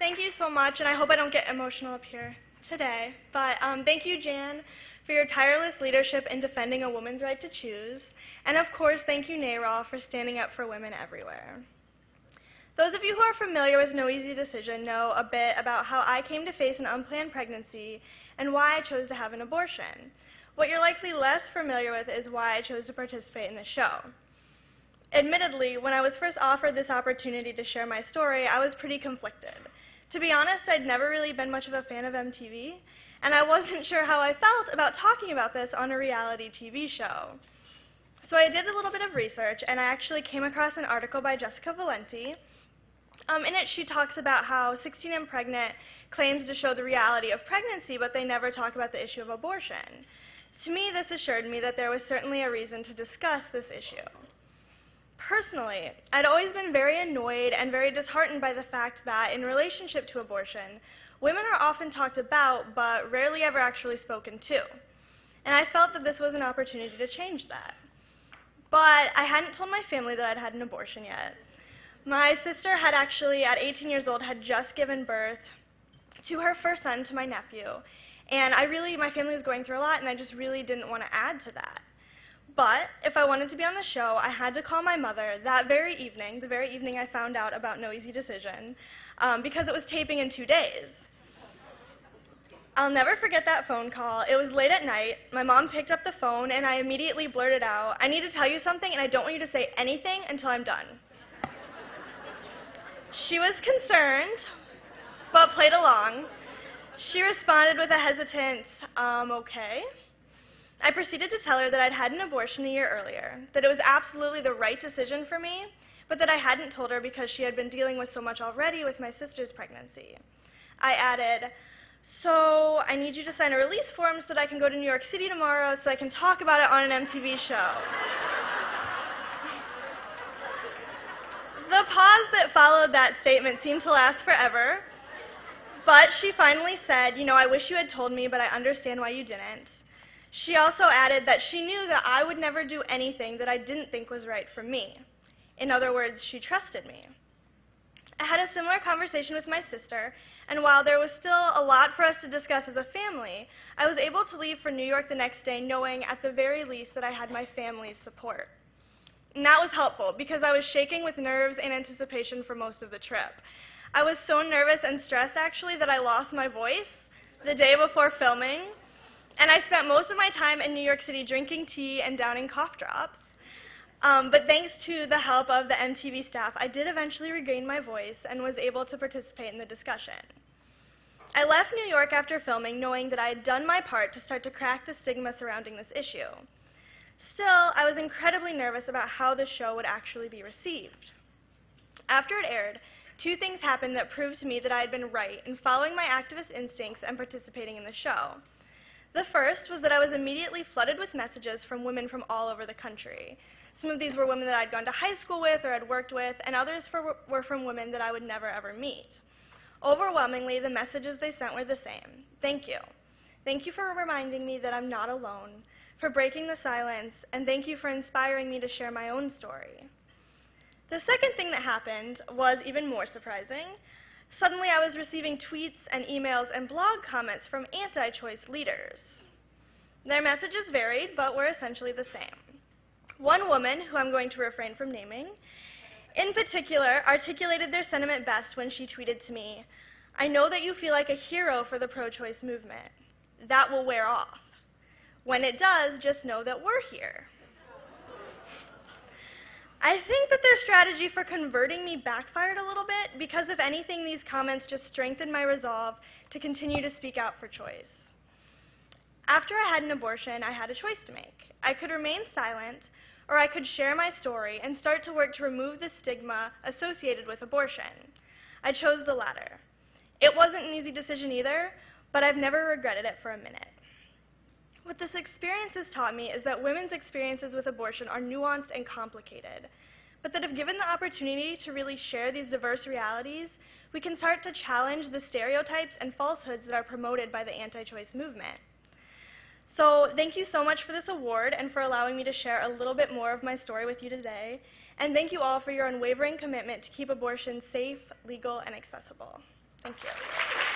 Thank you so much, and I hope I don't get emotional up here today. But thank you, Jan, for your tireless leadership in defending a woman's right to choose. And of course, thank you, NARAL, for standing up for women everywhere. Those of you who are familiar with No Easy Decision know a bit about how I came to face an unplanned pregnancy and why I chose to have an abortion. What you're likely less familiar with is why I chose to participate in the show. Admittedly, when I was first offered this opportunity to share my story, I was pretty conflicted. To be honest, I'd never really been much of a fan of MTV, and I wasn't sure how I felt about talking about this on a reality TV show. So I did a little bit of research, and I actually came across an article by Jessica Valenti. In it, she talks about how 16 and Pregnant claims to show the reality of pregnancy, but they never talk about the issue of abortion. To me, this assured me that there was certainly a reason to discuss this issue. Personally, I'd always been very annoyed and very disheartened by the fact that, in relationship to abortion, women are often talked about, but rarely ever actually spoken to. And I felt that this was an opportunity to change that. But I hadn't told my family that I'd had an abortion yet. My sister had actually, at 18 years old, had just given birth to her first son, to my nephew. And my family was going through a lot, and I just really didn't want to add to that. But if I wanted to be on the show, I had to call my mother that very evening, the very evening I found out about No Easy Decision, because it was taping in 2 days. I'll never forget that phone call. It was late at night. My mom picked up the phone, and I immediately blurted out, "I need to tell you something, and I don't want you to say anything until I'm done." She was concerned, but played along. She responded with a hesitant, okay. I proceeded to tell her that I'd had an abortion a year earlier, that it was absolutely the right decision for me, but that I hadn't told her because she had been dealing with so much already with my sister's pregnancy. I added, "So I need you to sign a release form so that I can go to New York City tomorrow so I can talk about it on an MTV show." The pause that followed that statement seemed to last forever, but she finally said, "I wish you had told me, but I understand why you didn't." She also added that she knew that I would never do anything that I didn't think was right for me. In other words, she trusted me. I had a similar conversation with my sister, and while there was still a lot for us to discuss as a family, I was able to leave for New York the next day knowing at the very least that I had my family's support. And that was helpful because I was shaking with nerves and anticipation for most of the trip. I was so nervous and stressed, actually, that I lost my voice the day before filming, and I spent most of my time in New York City drinking tea and downing cough drops. But thanks to the help of the MTV staff, I did eventually regain my voice and was able to participate in the discussion. I left New York after filming knowing that I had done my part to start to crack the stigma surrounding this issue. Still, I was incredibly nervous about how the show would actually be received. After it aired, 2 things happened that proved to me that I had been right in following my activist instincts and participating in the show. The first was that I was immediately flooded with messages from women from all over the country. Some of these were women that I'd gone to high school with or had worked with, and others were from women that I would never ever meet. Overwhelmingly, the messages they sent were the same. Thank you. Thank you for reminding me that I'm not alone, for breaking the silence, and thank you for inspiring me to share my own story. The second thing that happened was even more surprising. Suddenly, I was receiving tweets and emails and blog comments from anti-choice leaders. Their messages varied, but were essentially the same. One woman, who I'm going to refrain from naming, in particular, articulated their sentiment best when she tweeted to me, "I know that you feel like a hero for the pro-choice movement. That will wear off. When it does, just know that we're here." I think that their strategy for converting me backfired a little bit because, if anything, these comments just strengthened my resolve to continue to speak out for choice. After I had an abortion, I had a choice to make. I could remain silent, or I could share my story and start to work to remove the stigma associated with abortion. I chose the latter. It wasn't an easy decision either, but I've never regretted it for a minute. What this experience has taught me is that women's experiences with abortion are nuanced and complicated, but that if given the opportunity to really share these diverse realities, we can start to challenge the stereotypes and falsehoods that are promoted by the anti-choice movement. So thank you so much for this award and for allowing me to share a little bit more of my story with you today, and thank you all for your unwavering commitment to keep abortion safe, legal, and accessible. Thank you.